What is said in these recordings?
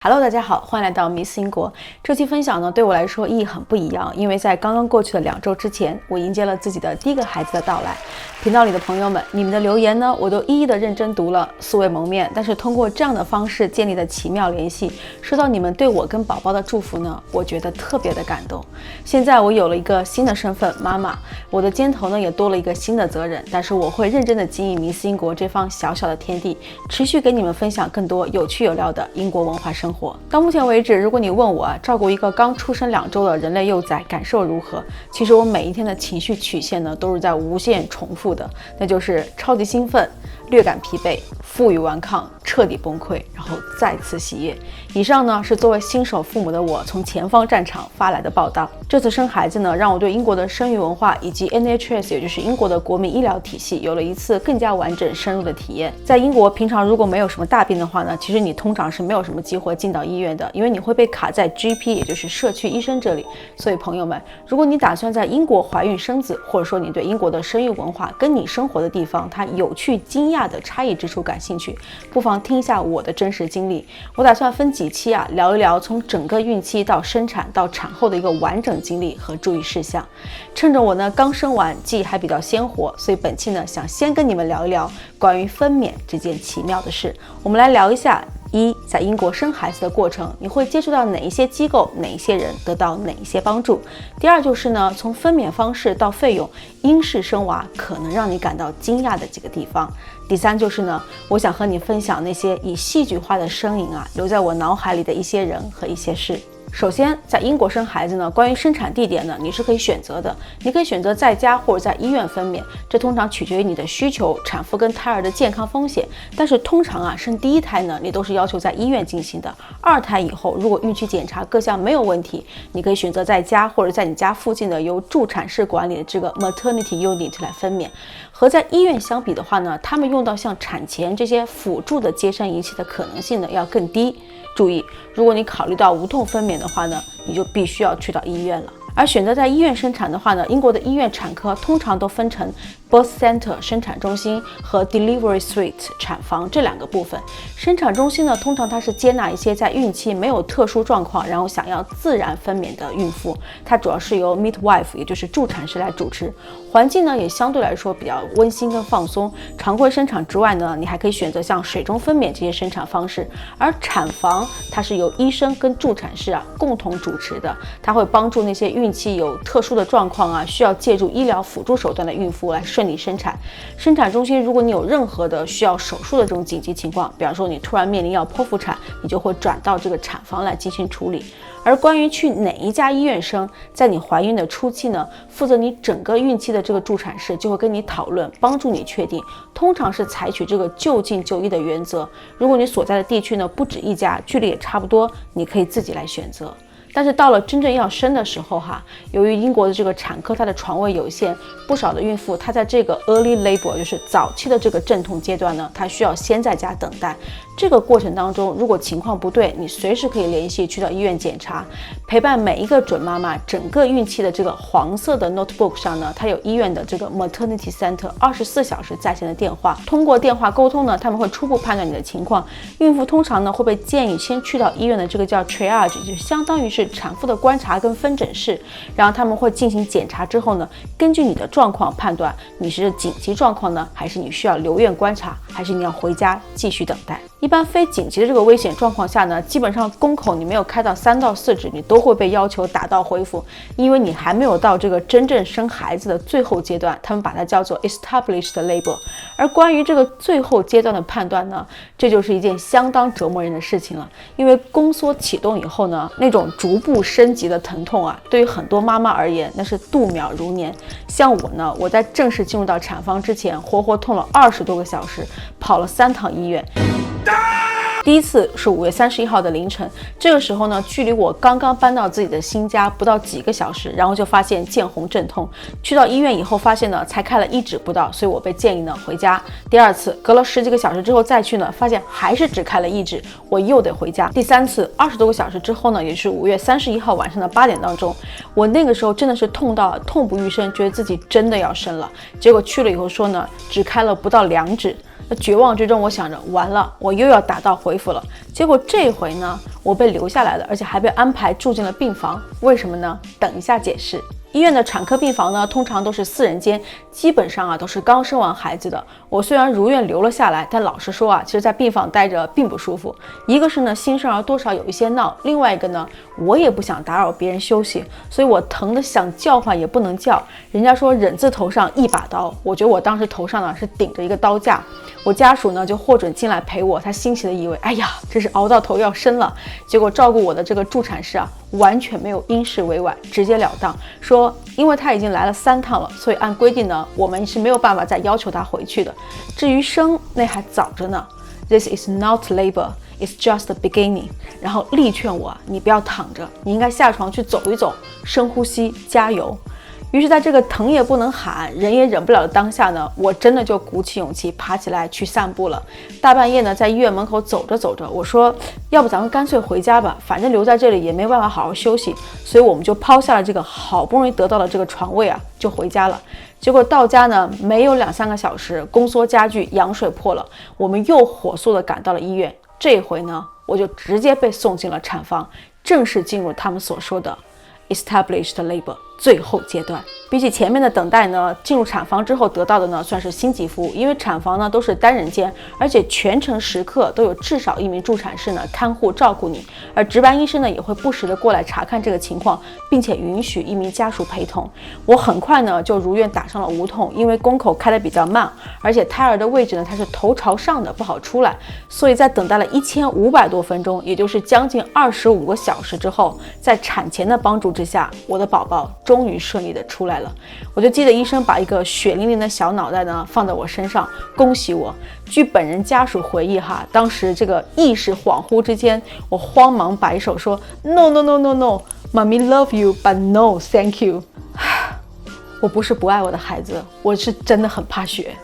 Hello， 大家好，欢迎来到 Miss 英国。这期分享呢，对我来说意义很不一样，因为在刚刚过去的2周之前，我迎接了自己的第一个孩子的到来。频道里的朋友们，你们的留言呢，我都一一的认真读了，素未谋面，但是通过这样的方式建立的奇妙联系，收到你们对我跟宝宝的祝福呢，我觉得特别的感动。现在我有了一个新的身份，妈妈，我的肩头呢也多了一个新的责任，但是我会认真的经营 Miss 英国这方小小的天地，持续给你们分享更多有趣有料的英国文化生活。到目前为止，如果你问我照顾一个刚出生2周的人类幼崽感受如何，其实我每一天的情绪曲线呢都是在无限重复的，那就是超级兴奋、略感疲惫、负隅顽抗、彻底崩溃，然后再次喜悦。以上呢是作为新手父母的我从前方战场发来的报道。这次生孩子呢，让我对英国的生育文化以及 NHS 也就是英国的国民医疗体系有了一次更加完整深入的体验。在英国平常如果没有什么大病的话呢，其实你通常是没有什么机会进到医院的，因为你会被卡在 GP 也就是社区医生这里。所以朋友们，如果你打算在英国怀孕生子，或者说你对英国的生育文化跟你生活的地方它有趣惊讶的差异之处感兴趣，不妨听一下我的真实经历。我打算分几期聊一聊从整个孕期到生产到产后的一个完整经历和注意事项。趁着我呢刚生完，记忆还比较鲜活，所以本期呢想先跟你们聊一聊关于分娩这件奇妙的事。我们来聊一下在英国生孩子的过程，你会接触到哪一些机构，哪一些人得到哪一些帮助。第二就是呢，从分娩方式到费用，英式生娃可能让你感到惊讶的几个地方。第三就是呢，我想和你分享那些以戏剧化的声音留在我脑海里的一些人和一些事。首先，在英国生孩子呢，关于生产地点呢，你是可以选择的，你可以选择在家或者在医院分娩，这通常取决于你的需求、产妇跟胎儿的健康风险。但是通常生第一胎呢，你都是要求在医院进行的。2胎以后，如果孕期检查各项没有问题，你可以选择在家或者在你家附近的由助产士管理的这个 maternity unit 来分娩。和在医院相比的话呢，他们用到像产钳这些辅助的接生仪器的可能性呢要更低。注意，如果你考虑到无痛分娩的话呢，你就必须要去到医院了。而选择在医院生产的话呢，英国的医院产科通常都分成 birth center 生产中心和 delivery suite 产房这2个部分。生产中心呢，通常它是接纳一些在孕期没有特殊状况，然后想要自然分娩的孕妇，它主要是由 midwife 也就是助产士来主持，环境呢也相对来说比较温馨跟放松。常规生产之外呢，你还可以选择像水中分娩这些生产方式。而产房它是由医生跟助产士共同主持的，它会帮助那些孕期有特殊的状况需要借助医疗辅助手段的孕妇来顺利生产。生产中心如果你有任何的需要手术的这种紧急情况，比方说你突然面临要剖腹产，你就会转到这个产房来进行处理。而关于去哪一家医院生，在你怀孕的初期呢，负责你整个孕期的这个助产士就会跟你讨论，帮助你确定，通常是采取这个就近就医的原则。如果你所在的地区呢不止一家，距离也差不多，你可以自己来选择。但是到了真正要生的时候由于英国的这个产科它的床位有限，不少的孕妇她在这个 early labor 就是早期的这个阵痛阶段呢，她需要先在家等待。这个过程当中，如果情况不对，你随时可以联系去到医院检查。陪伴每一个准妈妈整个孕期的这个黄色的 notebook 上呢，它有医院的这个 maternity center 24小时在线的电话。通过电话沟通呢，他们会初步判断你的情况。孕妇通常呢会被建议先去到医院的这个叫 triage， 就相当于是产妇的观察跟分诊室，然后他们会进行检查之后呢，根据你的状况判断你是紧急状况呢，还是你需要留院观察，还是你要回家继续等待。一般非紧急的这个危险状况下呢，基本上宫口你没有开到3到4指，你都会被要求打道回府，因为你还没有到这个真正生孩子的最后阶段，他们把它叫做 established labor。 而关于这个最后阶段的判断呢，这就是一件相当折磨人的事情了。因为宫缩启动以后呢，那种逐步升级的疼痛对于很多妈妈而言那是度秒如年。像我呢，我在正式进入到产房之前，活活痛了20多个小时，跑了3趟医院。第一次是5月31号的凌晨，这个时候呢，距离我刚刚搬到自己的新家不到几个小时，然后就发现见红阵痛。去到医院以后发现呢，才开了1指不到，所以我被建议呢回家。第2次隔了10几个小时之后再去呢，发现还是只开了1指，我又得回家。第3次20多个小时之后呢，也是5月31号晚上的8点当中，我那个时候真的是痛到痛不欲生，觉得自己真的要生了。结果去了以后说呢，只开了不到2指。绝望之中，我想着完了，我又要打道回府了。结果这回呢，我被留下来了，而且还被安排住进了病房。为什么呢？等一下解释。医院的产科病房呢，通常都是4人间，基本上都是刚生完孩子的。我虽然如愿留了下来，但老实说其实在病房待着并不舒服。一个是呢，新生儿多少有一些闹；另外一个呢，我也不想打扰别人休息，所以我疼得想叫唤也不能叫。人家说忍字头上一把刀，我觉得我当时头上是顶着一个刀架。我家属呢就获准进来陪我，他欣喜的以为，哎呀，这是熬到头要生了。结果照顾我的这个助产士完全没有因势委婉，直截了当说，因为他已经来了3趟了，所以按规定呢，我们是没有办法再要求他回去的。至于生，那还早着呢。This is not labor, it's just the beginning。然后力劝我，你不要躺着，你应该下床去走一走，深呼吸，加油。于是在这个疼也不能喊，人也忍不了的当下呢，我真的就鼓起勇气爬起来去散步了。大半夜呢，在医院门口走着走着，我说，要不咱们干脆回家吧，反正留在这里也没办法好好休息。所以我们就抛下了这个好不容易得到的这个床位就回家了。结果到家呢，没有2-3个小时，宫缩加剧，羊水破了，我们又火速的赶到了医院。这回呢，我就直接被送进了产房，正式进入他们所说的 established labor 最后阶段。比起前面的等待呢，进入产房之后得到的呢算是星级服务，因为产房呢都是单人间，而且全程时刻都有至少1名助产士呢看护照顾你，而值班医生呢也会不时的过来查看这个情况，并且允许1名家属陪同。我很快呢就如愿打上了无痛，因为宫口开的比较慢，而且胎儿的位置呢它是头朝上的，不好出来，所以在等待了1500多分钟，也就是将近25个小时之后，在产前的帮助之下，我的宝宝终于顺利的出来了。我就记得医生把一个血淋淋的小脑袋呢放在我身上，恭喜我。据本人家属回忆当时这个意识恍惚之间，我慌忙摆手说 No no no no no Mommy love you but no thank you 我不是不爱我的孩子，我是真的很怕血。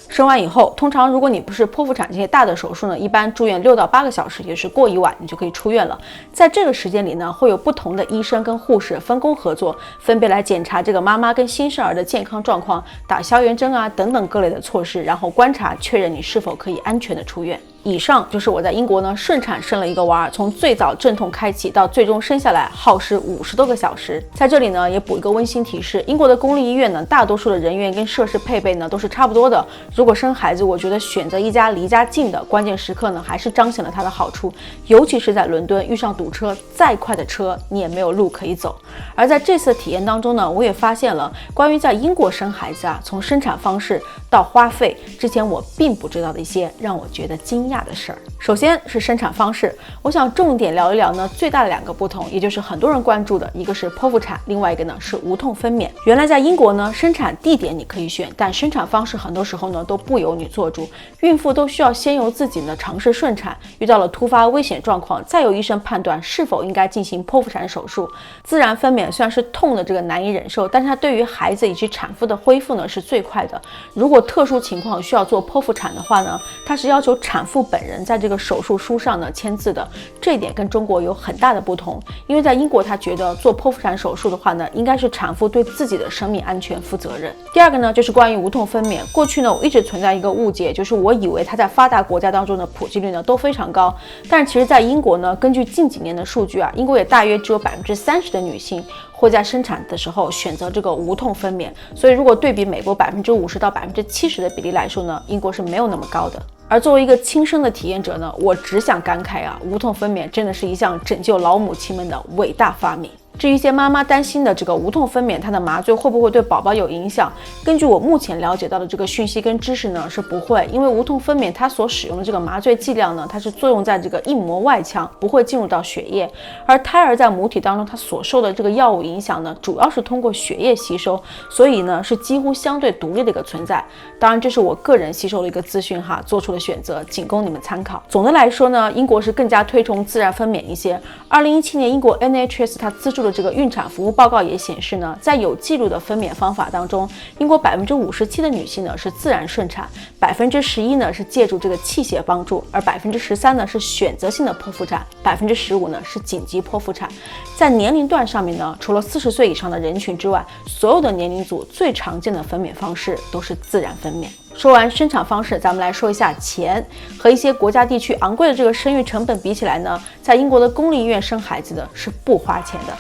生完以后，通常如果你不是剖腹产这些大的手术呢，一般住院6到8个小时，也是过1晚你就可以出院了。在这个时间里呢，会有不同的医生跟护士分工合作，分别来检查这个妈妈跟新生儿的健康状况，打消炎针等等各类的措施，然后观察确认你是否可以安全的出院。以上就是我在英国呢顺产生了一个娃儿，从最早阵痛开启到最终生下来耗时50多个小时。在这里呢也补一个温馨提示，英国的公立医院呢大多数的人员跟设施配备呢都是差不多的。如果生孩子，我觉得选择一家离家近的，关键时刻呢还是彰显了它的好处，尤其是在伦敦遇上堵车，再快的车你也没有路可以走。而在这次的体验当中呢，我也发现了关于在英国生孩子从生产方式到花费，之前我并不知道的一些让我觉得惊讶的事儿。首先是生产方式，我想重点聊一聊呢最大的2个不同，也就是很多人关注的，一个是剖腹产，另外一个呢是无痛分娩。原来在英国呢，生产地点你可以选，但生产方式很多时候呢都不由你做主，孕妇都需要先由自己呢尝试顺产，遇到了突发危险状况，再由医生判断是否应该进行剖腹产手术。自然分娩虽然是痛的这个难以忍受，但是它对于孩子以及产妇的恢复呢是最快的。如果特殊情况需要做剖腹产的话呢，它是要求产妇本人在这个手术书上呢签字的，这一点跟中国有很大的不同。因为在英国他觉得做剖腹产手术的话呢，应该是产妇对自己的生命安全负责任。第二个呢就是关于无痛分娩，过去呢我一直存在一个误解，就是我以为它在发达国家当中的普及率呢都非常高，但是其实在英国呢，根据近几年的数据英国也大约只有30%的女性会在生产的时候选择这个无痛分娩，所以如果对比美国50%到70%的比例来说呢，英国是没有那么高的。而作为一个亲生的体验者呢，我只想感慨无痛分娩真的是一项拯救老母亲们的伟大发明。至于一些妈妈担心的这个无痛分娩，它的麻醉会不会对宝宝有影响？根据我目前了解到的这个讯息跟知识呢，是不会，因为无痛分娩它所使用的这个麻醉剂量呢，它是作用在这个硬膜外腔，不会进入到血液。而胎儿在母体当中，它所受的这个药物影响呢，主要是通过血液吸收，所以呢是几乎相对独立的一个存在。当然，这是我个人吸收的一个资讯做出的选择，仅供你们参考。总的来说呢，英国是更加推崇自然分娩一些。2017年，英国 NHS 它资助的这个孕产服务报告也显示呢，在有记录的分娩方法当中，英国57%的女性呢是自然顺产，11%呢是借助这个器械帮助，而13%呢是选择性的剖腹产，15%呢是紧急剖腹产。在年龄段上面呢，除了40岁以上的人群之外，所有的年龄组最常见的分娩方式都是自然分娩。说完生产方式，咱们来说一下钱。和一些国家地区昂贵的这个生育成本比起来呢，在英国的公立医院生孩子的是不花钱的。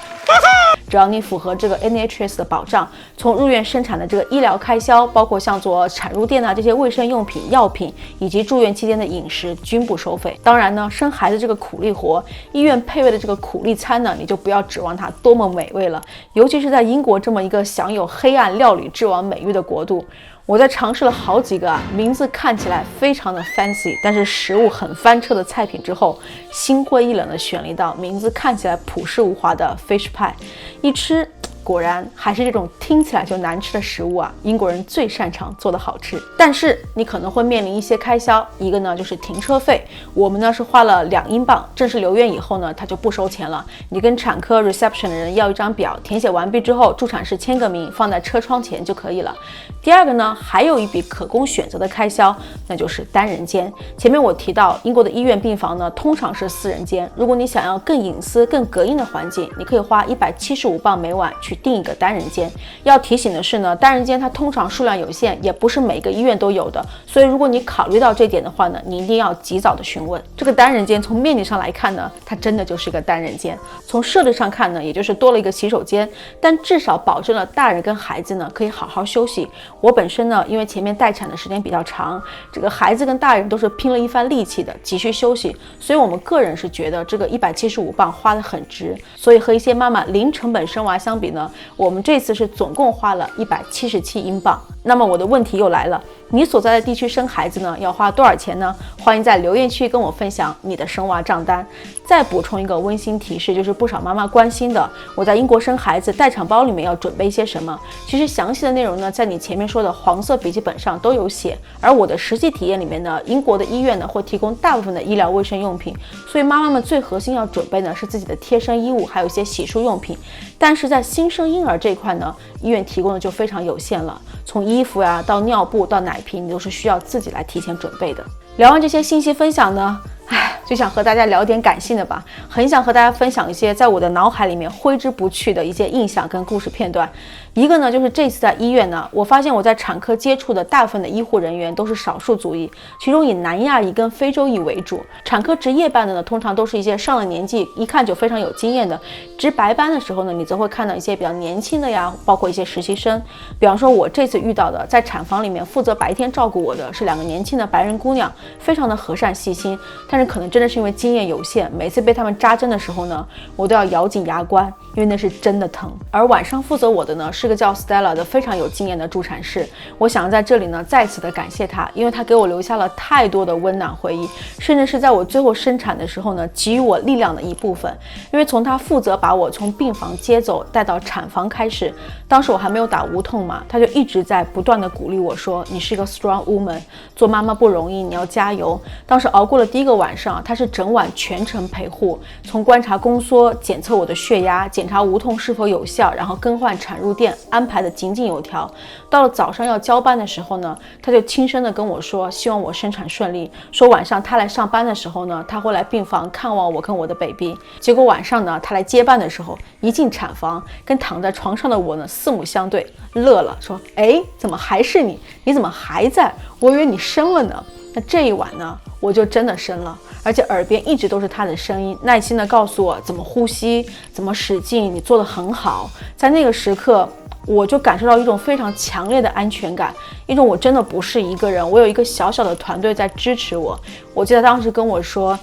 只要你符合这个 NHS 的保障，从入院生产的这个医疗开销，包括像做产褥垫啊这些卫生用品、药品，以及住院期间的饮食均不收费。当然呢，生孩子这个苦力活，医院配备的这个苦力餐呢，你就不要指望它多么美味了。尤其是在英国这么一个享有黑暗料理之王美誉的国度，我在尝试了好几个名字看起来非常的 fancy， 但是食物很翻车的菜品之后，心灰意冷的选了一道名字看起来朴实无华的 fish pie。一吃，果然还是这种听起来就难吃的食物啊，英国人最擅长做的好吃。但是你可能会面临一些开销，一个呢就是停车费，我们呢是花了2英镑，正式留院以后呢，他就不收钱了。你跟产科 reception 的人要一张表，填写完毕之后，助产士签个名，放在车窗前就可以了。第二个呢，还有一笔可供选择的开销，那就是单人间。前面我提到，英国的医院病房呢，通常是4人间。如果你想要更隐私、更隔音的环境，你可以花175镑每晚去订一个单人间。要提醒的是呢，单人间它通常数量有限，也不是每个医院都有的。所以如果你考虑到这点的话呢，你一定要及早的询问。这个单人间从面积上来看呢，它真的就是一个单人间。从设置上看呢，也就是多了一个洗手间，但至少保证了大人跟孩子呢可以好好休息。我本身呢，因为前面待产的时间比较长，这个孩子跟大人都是拼了一番力气的，急需休息，所以我们个人是觉得这个175镑花得很值。所以和一些妈妈零成本生娃相比呢，我们这次是总共花了177英镑。那么我的问题又来了，你所在的地区生孩子呢，要花多少钱呢？欢迎在留言区跟我分享你的生娃账单。再补充一个温馨提示，就是不少妈妈关心的，我在英国生孩子，待产包里面要准备一些什么？其实详细的内容呢，在你前面说的黄色笔记本上都有写。而我的实际体验里面呢，英国的医院呢会提供大部分的医疗卫生用品，所以妈妈们最核心要准备呢是自己的贴身衣物，还有一些洗漱用品。但是在新生婴儿这一块呢，医院提供的就非常有限了，从衣服呀到尿布到奶瓶，你都是需要自己来提前准备的。聊完这些信息分享呢，就想和大家聊点感性的吧，很想和大家分享一些在我的脑海里面挥之不去的一些印象跟故事片段。一个呢，就是这次在医院呢，我发现我在产科接触的大部分的医护人员都是少数族裔，其中以南亚裔跟非洲裔为主。产科值夜班的呢，通常都是一些上了年纪，一看就非常有经验的。值白班的时候呢，你则会看到一些比较年轻的呀，包括一些实习生。比方说，我这次遇到的，在产房里面负责白天照顾我的是2个年轻的白人姑娘，非常的和善细心，但是可能真的是因为经验有限，每次被他们扎针的时候呢，我都要咬紧牙关，因为那是真的疼。而晚上负责我的呢，是个叫 Stella 的非常有经验的助产士，我想在这里呢再次的感谢她，因为她给我留下了太多的温暖回忆，甚至是在我最后生产的时候呢，给予我力量的一部分。因为从她负责把我从病房接走带到产房开始，当时我还没有打无痛嘛，她就一直在不断的鼓励我说，你是一个 strong woman， 做妈妈不容易，你要加油。当时熬过了第一个晚上，她是整晚全程陪护，从观察宫缩、检测我的血压、检查无痛是否有效，然后更换产褥垫，安排的井井有条。到了早上要交班的时候呢，他就轻声的跟我说，希望我生产顺利，说晚上他来上班的时候呢，他会来病房看望我跟我的 baby。 结果晚上呢，他来接班的时候，一进产房跟躺在床上的我呢四目相对，乐了，说怎么还是你？你怎么还在？我以为你生了呢。那这一晚呢，我就真的生了，而且耳边一直都是他的声音，耐心的告诉我怎么呼吸，怎么使劲，你做得很好。在那个时刻，我就感受到一种非常强烈的安全感，一种我真的不是一个人，我有一个小小的团队在支持我。我记得当时跟我说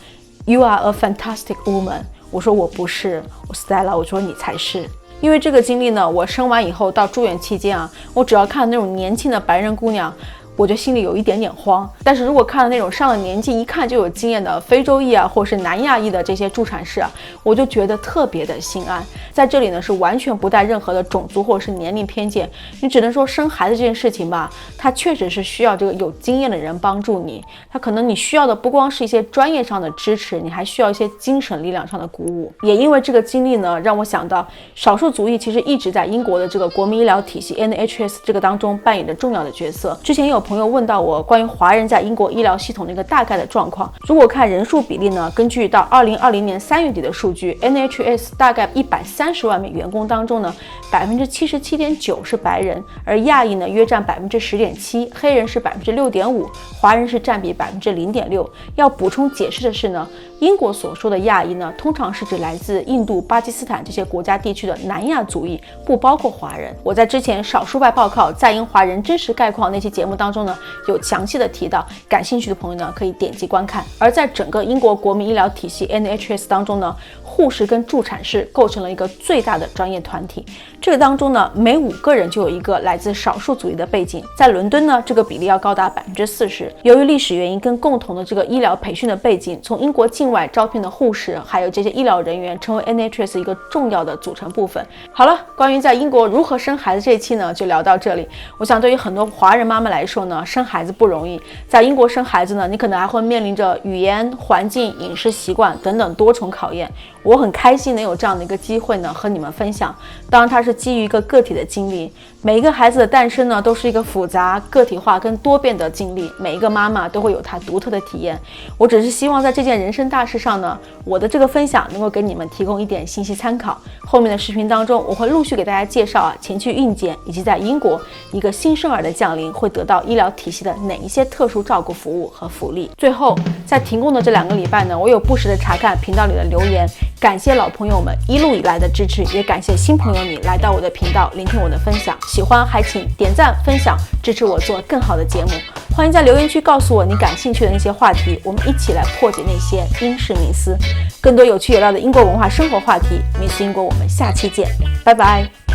You are a fantastic woman， 我说我不是，我 Stella， 我说你才是。因为这个经历呢，我生完以后到住院期间啊，我只要看那种年轻的白人姑娘，我就心里有一点点慌。但是如果看到那种上了年纪一看就有经验的非洲裔啊，或是南亚裔的这些助产士啊，我就觉得特别的心安。在这里呢，是完全不带任何的种族或者是年龄偏见，你只能说生孩子这件事情吧，它确实是需要这个有经验的人帮助你，它可能你需要的不光是一些专业上的支持，你还需要一些精神力量上的鼓舞。也因为这个经历呢，让我想到少数族裔其实一直在英国的这个国民医疗体系 NHS 这个当中扮演着重要的角色。之前有朋友问到我关于华人在英国医疗系统的一个大概的状况。如果看人数比例呢，根据到2020年3月底的数据 ，NHS 大概130万名员工当中呢，77.9%是白人，而亚裔呢约占10.7%，黑人是6.5%，华人是占比0.6%。要补充解释的是呢，英国所说的亚裔呢，通常是指来自印度、巴基斯坦这些国家地区的南亚族裔，不包括华人。我在之前少数派报告在英华人真实概况那期节目当中呢，有详细的提到，感兴趣的朋友呢可以点击观看。而在整个英国国民医疗体系 NHS 当中呢，护士跟助产士构成了一个最大的专业团体，这个当中呢，每5个人就有一个来自少数族裔的背景。在伦敦呢，这个比例要高达40%。由于历史原因跟共同的这个医疗培训的背景，从英国境外招聘的护士还有这些医疗人员成为 NHS 一个重要的组成部分。好了，关于在英国如何生孩子这一期呢，就聊到这里。我想对于很多华人妈妈来说呢，生孩子不容易。在英国生孩子呢，你可能还会面临着语言、环境、饮食习惯等等多重考验。我很开心能有这样的一个机会呢，和你们分享。当然，它是基于一个个体的经历。每一个孩子的诞生呢，都是一个复杂、个体化跟多变的经历。每一个妈妈都会有她独特的体验。我只是希望在这件人生大事上呢，我的这个分享能够给你们提供一点信息参考。后面的视频当中，我会陆续给大家介绍前去孕检以及在英国一个新生儿的降临会得到医疗体系的哪一些特殊照顾服务和福利。最后，在停工的这2个礼拜呢，我有不时的查看频道里的留言，感谢老朋友们一路以来的支持，也感谢新朋友你来到我的频道聆听我的分享。喜欢还请点赞分享，支持我做更好的节目。欢迎在留言区告诉我你感兴趣的那些话题，我们一起来破解那些英式迷思。更多有趣有料的英国文化生活话题，Miss 英国，我们下期见，拜拜。